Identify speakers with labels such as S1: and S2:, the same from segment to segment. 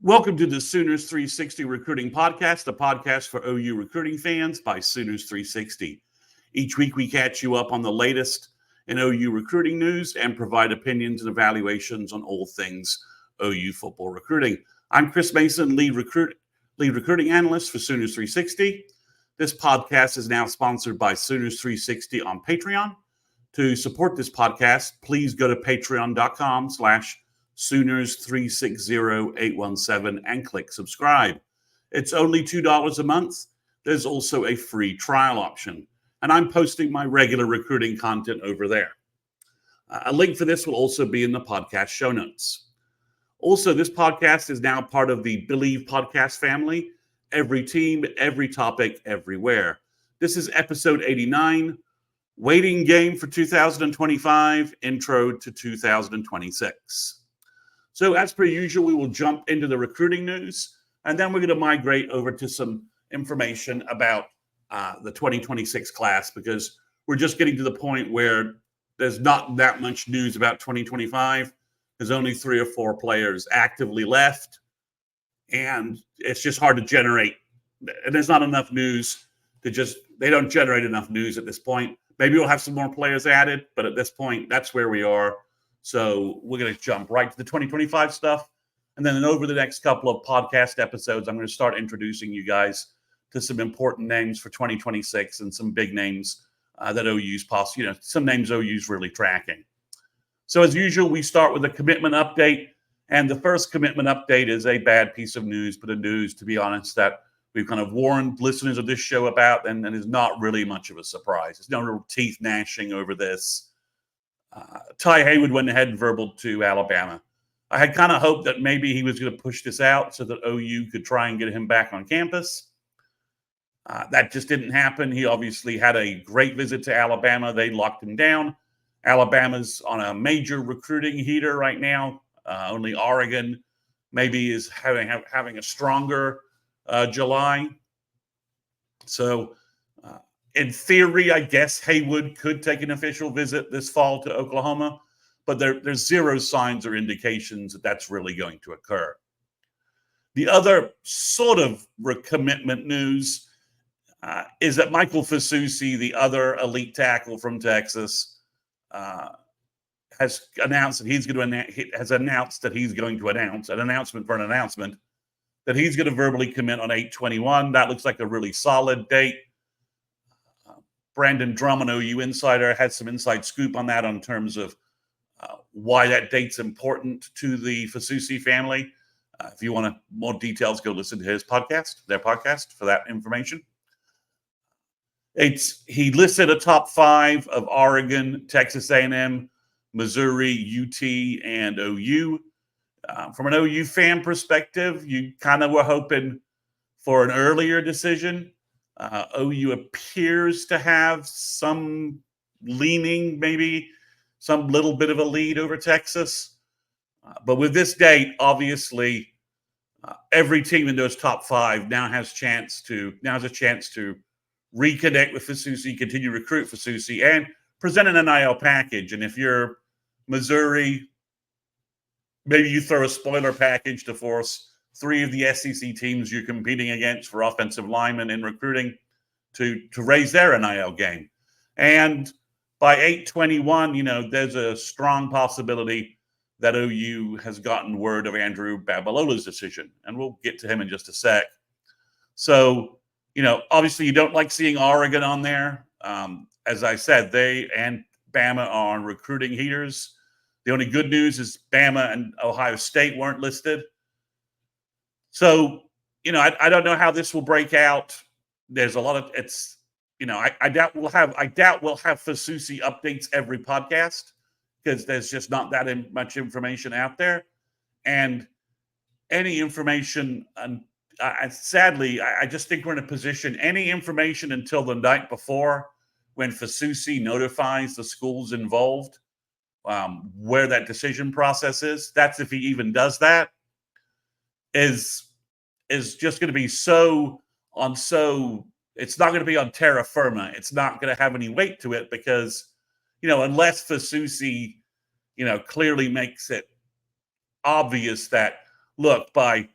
S1: Welcome to the Sooners360 Recruiting Podcast, a podcast for OU recruiting fans by Sooners360. Each week we catch you up on the latest in OU recruiting news and provide opinions and evaluations on all things OU football recruiting. I'm Chris Mason, lead recruiting analyst for Sooners360. This podcast is now sponsored by Sooners360 on Patreon. To support this podcast, please go to patreon.com/Sooners360817 and click subscribe. It's only $2 a month. There's also a free trial option. And I'm posting my regular recruiting content over there. A link for this will also be in the podcast show notes. Also, this podcast is now part of the Believe podcast family. Every team, every topic, everywhere. This is episode 89. Waiting game for 2025, intro to 2026. So as per usual, we will jump into the recruiting news, and then we're going to migrate over to some information about the 2026 class, because we're just getting to the point where there's not that much news about 2025. There's only 3 or 4 players actively left, and it's just hard to generate. And there's not enough news they don't generate enough news at this point. Maybe we'll have some more players added, but at this point, that's where we are. So we're going to jump right to the 2025 stuff. And then over the next couple of podcast episodes, I'm going to start introducing you guys to some important names for 2026 and some big names that OU's possibly, some names OU's really tracking. So as usual, we start with a commitment update. And the first commitment update is a bad piece of news, but a news, to be honest, that we've kind of warned listeners of this show about, and is not really much of a surprise. There's no real teeth gnashing over this. Ty Haywood went ahead and verbaled to Alabama. I had kind of hoped that maybe he was going to push this out so that OU could try and get him back on campus. That just didn't happen. He obviously had a great visit to Alabama. They locked him down. Alabama's on a major recruiting heater right now. Only Oregon maybe is having a stronger July. So in theory, I guess Haywood could take an official visit this fall to Oklahoma, but there's zero signs or indications that that's really going to occur. The other sort of recommitment news is that Michael Fasusi, the other elite tackle from Texas, has announced that he's going to announce an announcement for an announcement that he's going to verbally commit on 8/21. That looks like a really solid date. Brandon Drummond, OU Insider, had some inside scoop on that in terms of why that date's important to the Fasusi family. If you want more details, go listen to their podcast for that information. He listed a top 5 of Oregon, Texas A&M, Missouri, UT, and OU. From an OU fan perspective, you kind of were hoping for an earlier decision. OU appears to have some leaning, maybe some little bit of a lead over Texas. But with this date, obviously, every team in those top 5 now has a chance to reconnect with Fasusi, continue to recruit Fasusi, and present an NIL package. And if you're Missouri, maybe you throw a spoiler package to force 3 of the SEC teams you're competing against for offensive linemen in recruiting to raise their NIL game. And by 8/21, there's a strong possibility that OU has gotten word of Andrew Babalola's decision. And we'll get to him in just a sec. So, obviously you don't like seeing Oregon on there. As I said, they and Bama are on recruiting heaters. The only good news is Bama and Ohio State weren't listed. So, I don't know how this will break out. There's a lot of I doubt we'll have Fasusi updates every podcast, because there's just not that much information out there. And any information, sadly, I just think we're in a position, any information until the night before, when Fasusi notifies the schools involved where that decision process is, that's if he even does that, is just going to be it's not going to be on terra firma. It's not going to have any weight to it, because, unless Fasusi, clearly makes it obvious that, look, by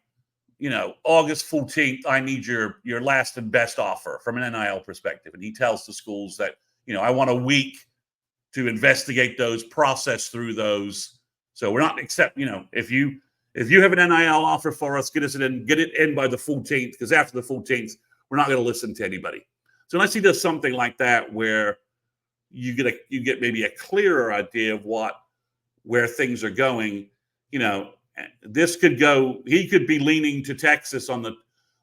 S1: August 14th, I need your last and best offer from an NIL perspective. And he tells the schools that, I want a week to investigate those, process through those. So we're not if you have an NIL offer for us, get it in by the 14th, because after the 14th, we're not going to listen to anybody. So unless he does something like that where you get maybe a clearer idea of where things are going, this could go. He could be leaning to Texas on the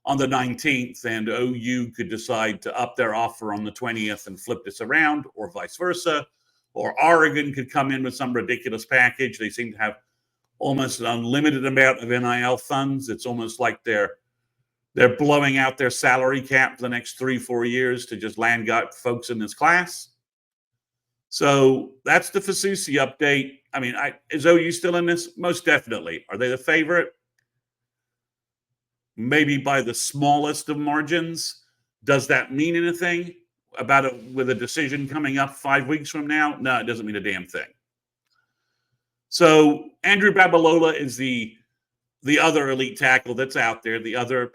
S1: 19th, and OU could decide to up their offer on the 20th and flip this around, or vice versa. Or Oregon could come in with some ridiculous package. They seem to have almost an unlimited amount of NIL funds. It's almost like they're blowing out their salary cap for the next 3-4 years to just land folks in this class. So that's the Fasusi update. I mean, is OU still in this? Most definitely. Are they the favorite? Maybe by the smallest of margins. Does that mean anything about it with a decision coming up 5 weeks from now? No, it doesn't mean a damn thing. So Andrew Babalola is the other elite tackle that's out there.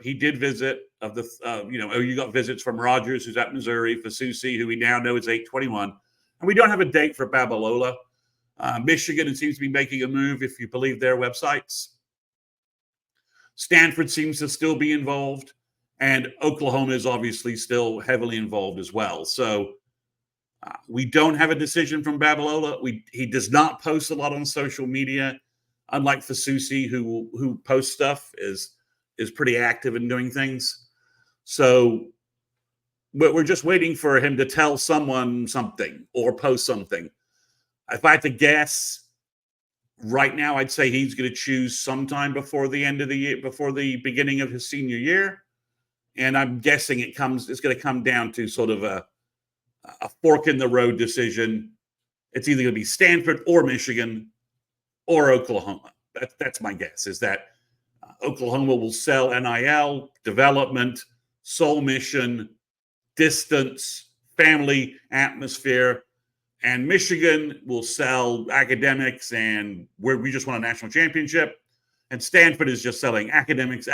S1: He did visit OU got visits from Rogers, who's at Missouri, Fasusi, who we now know is 821. And we don't have a date for Babalola. Michigan, it seems to be making a move, if you believe their websites. Stanford seems to still be involved. And Oklahoma is obviously still heavily involved as well. So we don't have a decision from Babalola. He does not post a lot on social media, unlike Fasusi, who posts stuff, is pretty active in doing things. So, but we're just waiting for him to tell someone something or post something. If I had to guess, right now, I'd say he's going to choose sometime before the end of the year, before the beginning of his senior year. And I'm guessing it's going to come down to sort of a fork in the road decision. It's either going to be Stanford or Michigan or Oklahoma. That's my guess, is that Oklahoma will sell NIL, development, soul mission, distance, family atmosphere, and Michigan will sell academics, and we just won a national championship. And Stanford is just selling academics.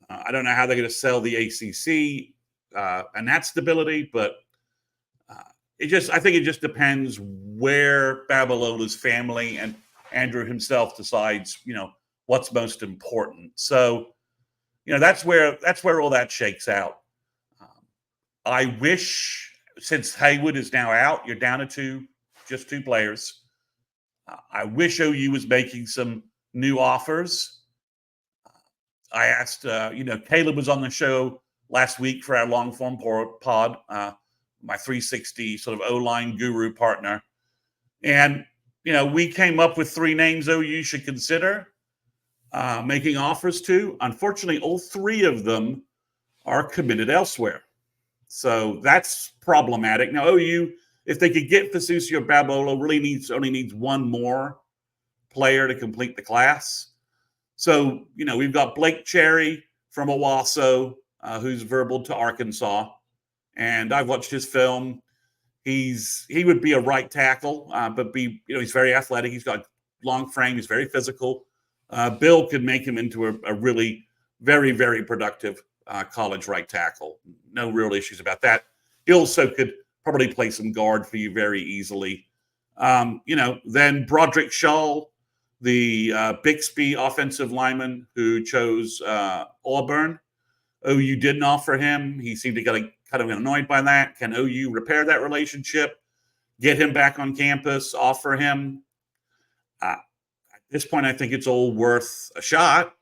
S1: I don't know how they're going to sell the ACC and that stability, but I think it just depends where Babalola's family and Andrew himself decides, what's most important. So, that's where all that shakes out. I wish, since Haywood is now out, you're down to just two players. I wish OU was making some new offers. I asked, Caleb was on the show last week for our long form pod, my 360 sort of O-line guru partner. And, we came up with 3 names OU should consider making offers to. Unfortunately, all 3 of them are committed elsewhere. So that's problematic. Now, OU, if they could get Fasusi or Babalola, only needs one more player to complete the class. So, we've got Blake Cherry from Owasso, who's verbal to Arkansas. And I've watched his film. He would be a right tackle, but he's very athletic. He's got a long frame. He's very physical. Bill could make him into a really very, very productive college right tackle. No real issues about that. He also could probably play some guard for you very easily. Then Broderick Shaw, the Bixby offensive lineman who chose Auburn. OU didn't offer him. He seemed to get kind of annoyed by that. Can OU repair that relationship, get him back on campus, offer him? At this point, I think it's all worth a shot.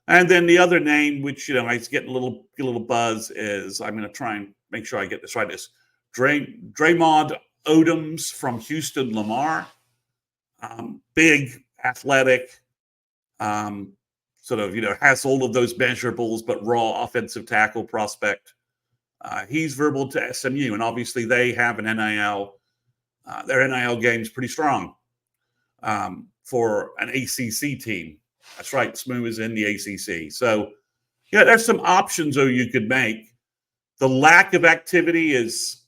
S1: And then the other name, which I get a little buzz, is, I'm going to try and make sure I get this right, is Draymond Odoms from Houston Lamar. Big, athletic, has all of those measurables, but raw offensive tackle prospect. He's verbal to SMU, and obviously they have an NIL. Their NIL game is pretty strong for an ACC team. That's right, SMU is in the ACC. So, there's some options you could make. The lack of activity is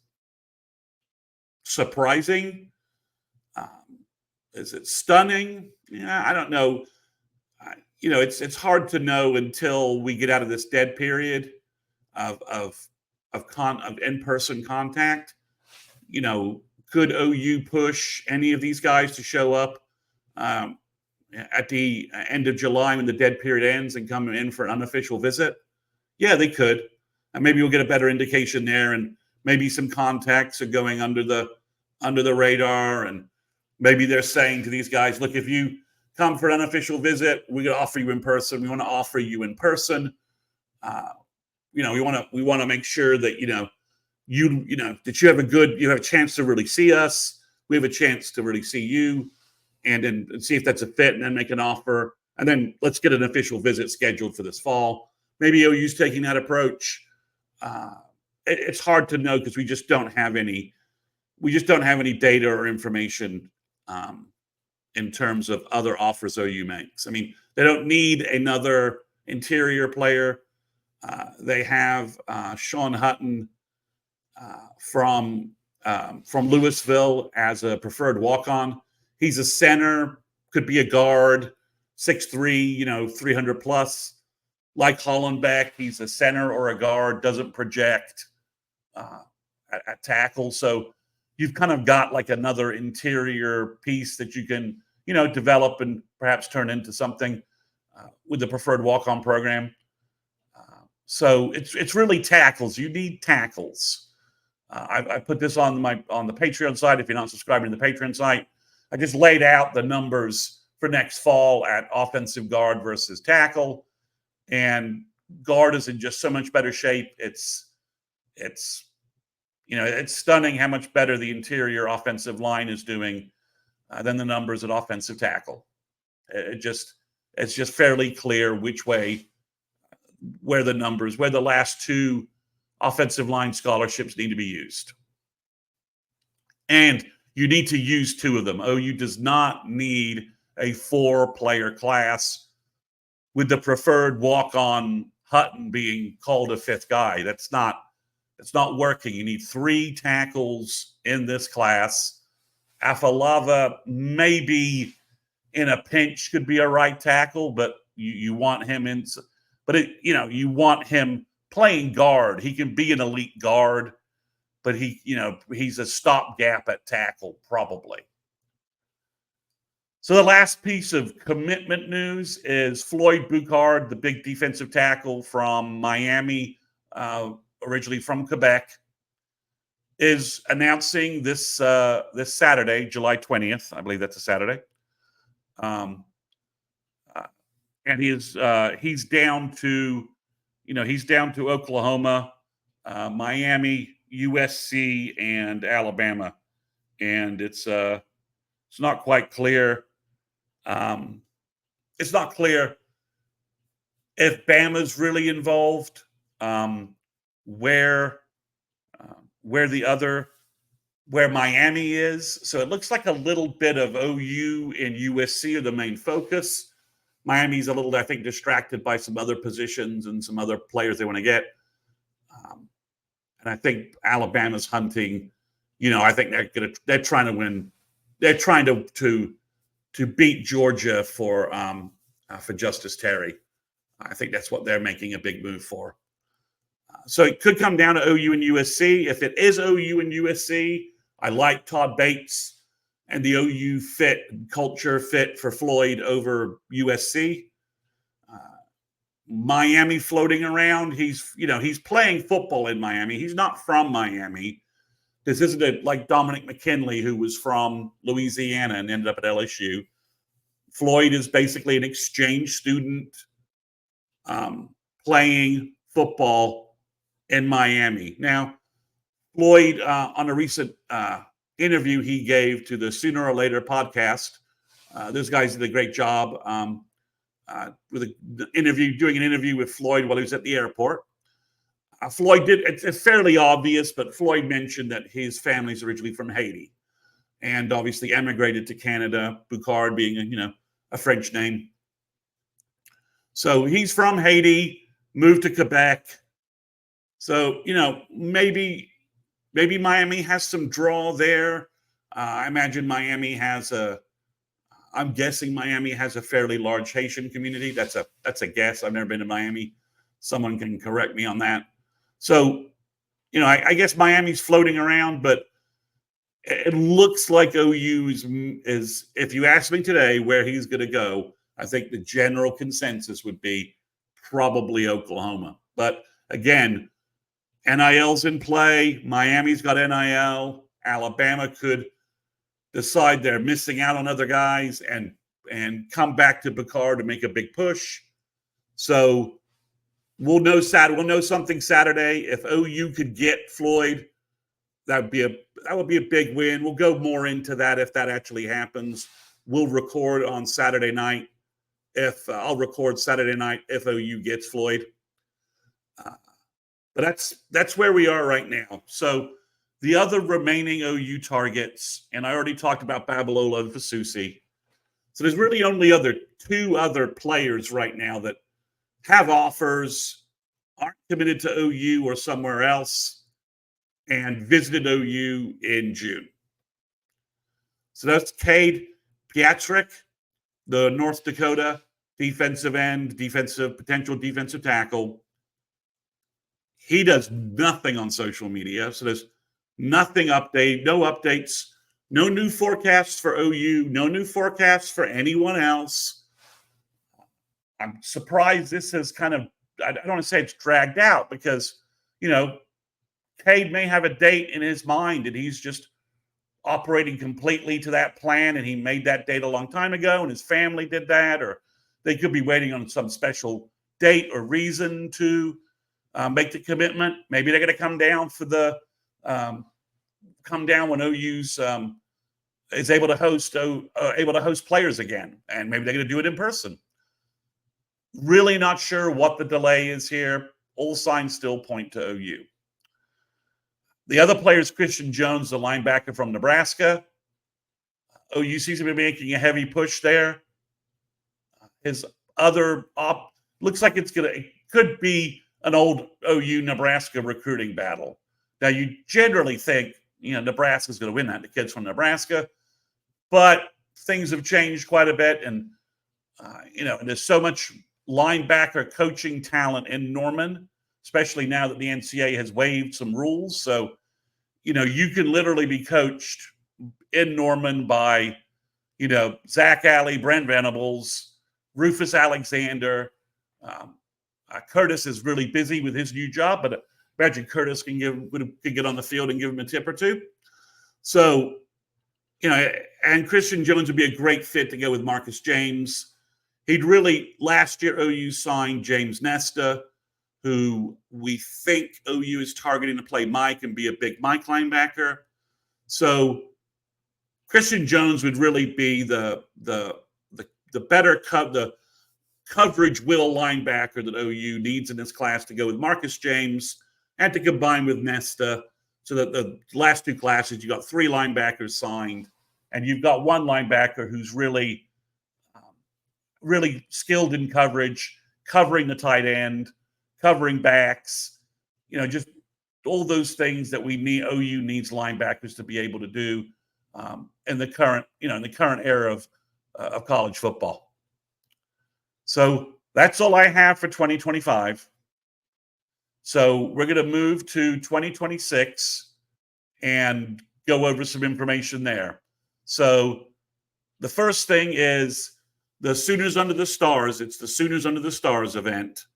S1: surprising. Is it stunning? Yeah, I don't know. it's hard to know until we get out of this dead period of in-person contact. Could OU push any of these guys to show up at the end of July when the dead period ends and come in for an unofficial visit? Yeah, they could. And maybe we'll get a better indication there, and maybe some contacts are going under the radar, and maybe they're saying to these guys, look, if you come for an unofficial visit, we're going to offer you in person. We want to offer you in person. We want to make sure that that you have a chance to really see us. We have a chance to really see you, and then see if that's a fit, and then make an offer, and then let's get an official visit scheduled for this fall. Maybe OU's taking that approach. It's hard to know because we just don't have any data or information in terms of other offers OU makes. I mean, they don't need another interior player. They have Sean Hutton from Louisville as a preferred walk-on. He's a center, could be a guard, 6'3", 300 plus. Like Hollenbeck, he's a center or a guard, doesn't project at tackle. So you've kind of got like another interior piece that you can, develop and perhaps turn into something with the preferred walk-on program. So it's really tackles. You need tackles. I put this on the Patreon site. If you're not subscribing to the Patreon site, I just laid out the numbers for next fall at offensive guard versus tackle, and guard is in just so much better shape. It's stunning how much better the interior offensive line is doing than the numbers at offensive tackle. It's just fairly clear where the last two offensive line scholarships need to be used. And you need to use two of them. OU does not need a 4-player class with the preferred walk-on Hutton being called a 5th guy. That's not working. You need 3 tackles in this class. Afalava maybe in a pinch could be a right tackle, but you want him in. But you want him playing guard. He can be an elite guard, but he's a stopgap at tackle probably. So the last piece of commitment news is Floyd Boucard, the big defensive tackle from Miami, originally from Quebec, is announcing this Saturday, July 20th. I believe that's a Saturday. And he's down to Oklahoma, Miami, USC, and Alabama, and it's not quite clear. It's not clear if Bama's really involved, where Miami is. So it looks like a little bit of OU and USC are the main focus. Miami's a little, I think, distracted by some other positions and some other players they want to get. And I think Alabama's hunting. I think they're trying to win. They're trying to beat Georgia for Justice Terry. I think that's what they're making a big move for. So it could come down to OU and USC. If it is OU and USC, I like Todd Bates and the OU culture fit for Floyd over USC. Miami floating around. He's playing football in Miami. He's not from Miami. This isn't like Dominic McKinley, who was from Louisiana and ended up at LSU. Floyd is basically an exchange student playing football in Miami. Now, Floyd, on a recent interview he gave to the Sooner or Later podcast, those guys did a great job doing an interview with Floyd while he was at the airport. Floyd did, it's fairly obvious, but Floyd mentioned that his family's originally from Haiti and obviously emigrated to Canada, Boucard being a French name. So he's from Haiti, moved to Quebec. So, maybe Miami has some draw there. I imagine Miami has a I'm guessing Miami has a fairly large Haitian community. That's a guess. I've never been to Miami. Someone can correct me on that. So, I guess Miami's floating around, but it looks like OU is, if you ask me today where he's going to go, I think the general consensus would be probably Oklahoma. But again, NIL's in play. Miami's got NIL. Alabama could decide they're missing out on other guys and come back to Boucard to make a big push. So we'll know something Saturday. If OU could get Floyd, that would be a big win. We'll go more into that if that actually happens. We'll record on Saturday night. I'll record Saturday night if OU gets Floyd. But that's where we are right now. So the other remaining OU targets, and I already talked about Babalola and Fasusi. So there's really only two other players right now that have offers, aren't committed to OU or somewhere else, and visited OU in June. So that's Cade Pietrek, the North Dakota defensive end, potential defensive tackle. He does nothing on social media, so there's no updates, no new forecasts for OU, no new forecasts for anyone else. I'm surprised this has I don't want to say it's dragged out because, Cade may have a date in his mind and he's just operating completely to that plan, and he made that date a long time ago and his family did that, or they could be waiting on some special date or reason to make the commitment. Maybe they're going to come down when OU's is able to host players again, and maybe they're going to do it in person. Really not sure what the delay is here. All signs still point to OU. The other player is Christian Jones, the linebacker from Nebraska. OU seems to be making a heavy push there. His other looks like it could be an old OU Nebraska recruiting battle. Now you generally think Nebraska's going to win that, the kids from Nebraska, but things have changed quite a bit, and there's so much linebacker coaching talent in Norman, especially now that the NCAA has waived some rules. So, you can literally be coached in Norman by, Zach Alley, Brent Venables, Rufus Alexander. Curtis is really busy with his new job, but imagine Curtis can get on the field and give him a tip or two. So, and Christian Jones would be a great fit to go with Marcus James. Last year, OU signed James Nesta, who we think OU is targeting to play Mike and be a big Mike linebacker. So Christian Jones would really be the better coverage will linebacker that OU needs in this class to go with Marcus James and to combine with Nesta, so that the last two classes, you got three linebackers signed, and you've got one linebacker who's really skilled in coverage, covering the tight end, covering backs, just all those things that we need. OU needs linebackers to be able to do in the current era of college football. So that's all I have for 2025. So we're going to move to 2026 and go over some information there. So the first thing is the Sooners Under the Stars. It's the Sooners Under the Stars event.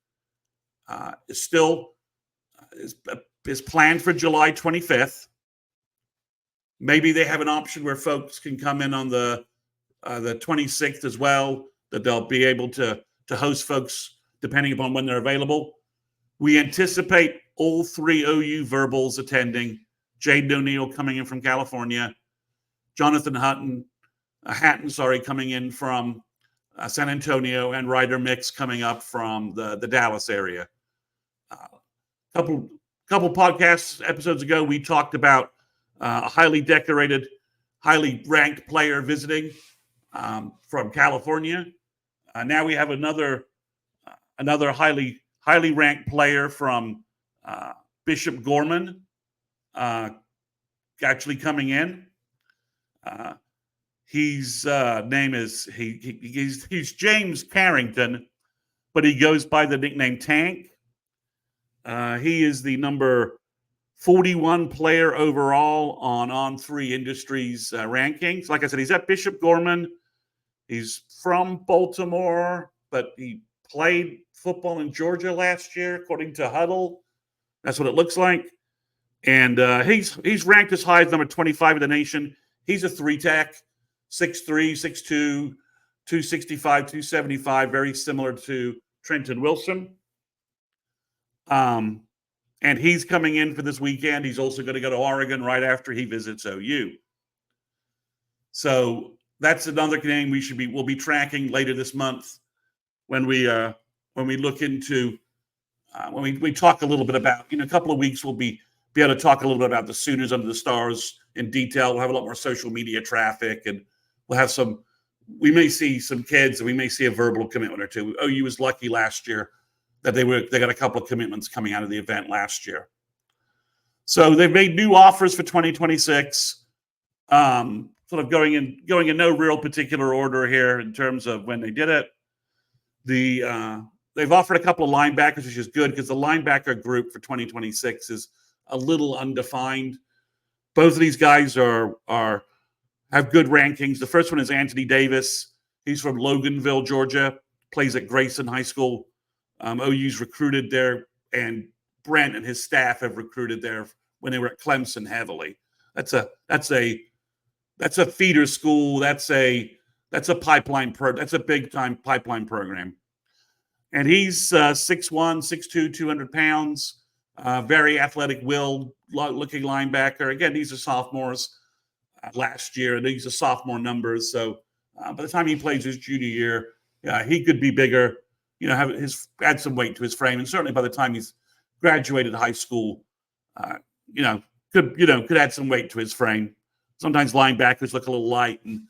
S1: Is planned for July 25th. Maybe they have an option where folks can come in on the 26th as well, that they'll be able to host folks depending upon when they're available. We anticipate all three OU verbals attending. Jaden O'Neal coming in from California, Jonathan Hatton coming in from San Antonio, and Ryder Mix coming up from the Dallas area. Couple podcast episodes ago, we talked about a highly decorated, highly ranked player visiting from California. Now we have another highly ranked player from Bishop Gorman actually coming in. His name is he's James Carrington, but he goes by the nickname Tank. He is the number 41 player overall on 3 Industries rankings. Like I said, he's at Bishop Gorman. He's from Baltimore, but he played football in Georgia last year, according to Huddle. That's what it looks like. And he's ranked as high as number 25 in the nation. He's a 3-tech, 6'3", 6'2", 265, 275, very similar to Trenton Wilson. And he's coming in for this weekend. He's also going to go to Oregon right after he visits OU. So that's another name we'll be tracking later this month when we look into when we talk a little bit about, a couple of weeks we'll be able to talk a little bit about the Sooners under the stars in detail. We'll have a lot more social media traffic, and we'll have we may see some kids, and we may see a verbal commitment or two. OU was lucky last year that they got a couple of commitments coming out of the event last year. So they've made new offers for 2026, sort of going in no real particular order here in terms of when they did it. They've offered a couple of linebackers, which is good because the linebacker group for 2026 is a little undefined. Both of these guys have good rankings. The first one is Anthony Davis. He's from Loganville, Georgia, plays at Grayson High School. OU's recruited there, and Brent and his staff have recruited there when they were at Clemson heavily. That's a feeder school. That's a pipeline that's a big time pipeline program. And he's 6'1", 6'2", 200 pounds, very athletic, looking linebacker. Again, these are sophomores last year, and these are sophomore numbers. So by the time he plays his junior year, he could be bigger. Add some weight to his frame, and certainly by the time he's graduated high school, could add some weight to his frame. Sometimes linebackers look a little light, and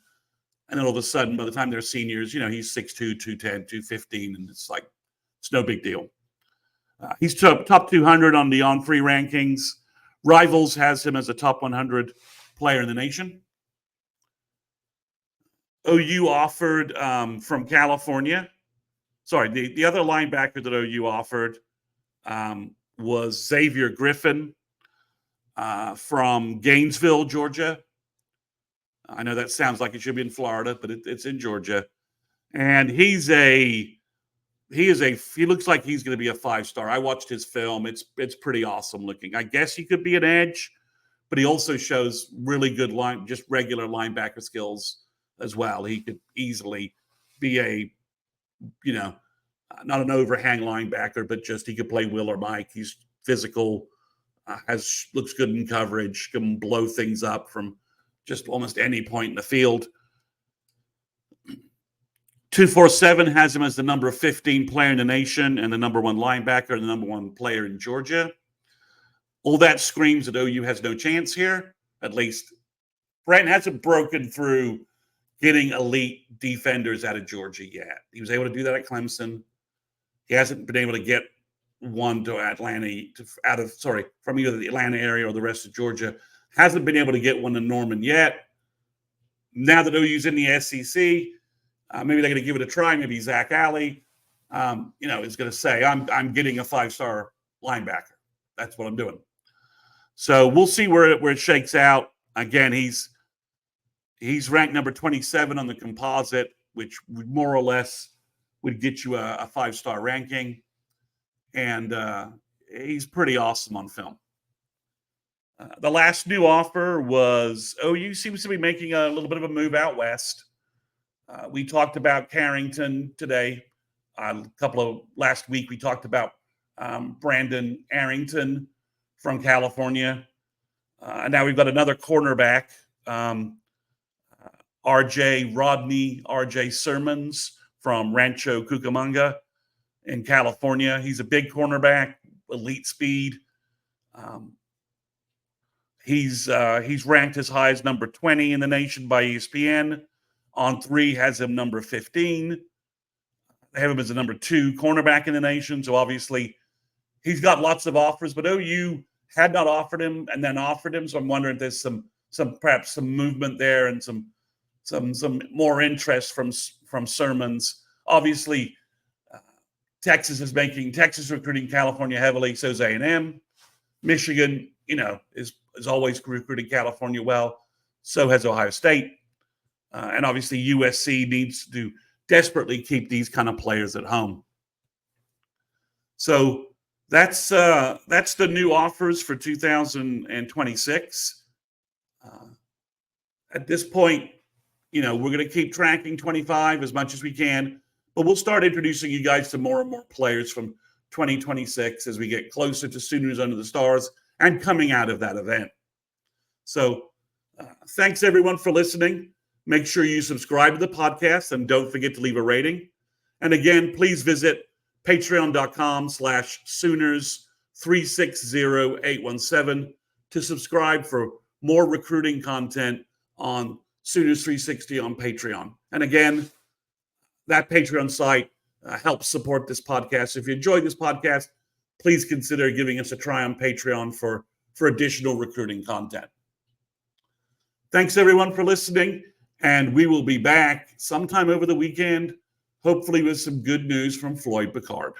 S1: then all of a sudden, by the time they're seniors, he's 6'2", 210, 215, and it's no big deal. He's top 200 on the On3 rankings. Rivals has him as a top 100 player in the nation. OU offered from California. Sorry, the other linebacker that OU offered was Xavier Griffin from Gainesville, Georgia. I know that sounds like it should be in Florida, but it's in Georgia. And he looks like he's going to be a 5-star. I watched his film. It's pretty awesome looking. I guess he could be an edge, but he also shows really good just regular linebacker skills as well. He could easily be not an overhang linebacker, but just he could play Will or Mike. He's physical, looks good in coverage, can blow things up from just almost any point in the field. 247 has him as the number 15 player in the nation and the number 1 linebacker and the number 1 player in Georgia. All that screams that OU has no chance here. At least Brent hasn't broken through getting elite defenders out of Georgia yet. He was able to do that at Clemson. He hasn't been able to get one to Atlanta, from either the Atlanta area or the rest of Georgia. Hasn't been able to get one to Norman yet. Now that OU's in the SEC, maybe they're going to give it a try. Maybe Zach Alley, is going to say, I'm getting a 5-star linebacker. That's what I'm doing. So we'll see where it shakes out. Again, he's ranked number 27 on the composite, which more or less would get you a 5-star ranking. And he's pretty awesome on film. The last new offer was OU seems to be making a little bit of a move out west. We talked about Carrington today. Last week, we talked about Brandon Arrington from California. And now we've got another cornerback, R.J. Sermons from Rancho Cucamonga in California. He's a big cornerback, elite speed. He's ranked as high as number 20 in the nation by ESPN. On3 has him number 15. They have him as the number 2 cornerback in the nation. So obviously he's got lots of offers, but OU had not offered him and then offered him. So I'm wondering if there's perhaps some movement there and some some more interest from Sermons. Obviously, Texas is recruiting California heavily. So is A&M. Michigan, is always recruiting California well. So has Ohio State. And obviously USC needs to desperately keep these kind of players at home. So that's the new offers for 2026. At this point, we're going to keep tracking 25 as much as we can, but we'll start introducing you guys to more and more players from 2026 as we get closer to Sooners Under the Stars and coming out of that event. So thanks everyone for listening. Make sure you subscribe to the podcast and don't forget to leave a rating. And again, please visit patreon.com/Sooners360817 to subscribe for more recruiting content on Sooners360 on Patreon. And again, that Patreon site helps support this podcast. If you enjoyed this podcast, please consider giving us a try on Patreon for additional recruiting content. Thanks everyone for listening, and we will be back sometime over the weekend, hopefully with some good news from Floyd Boucard.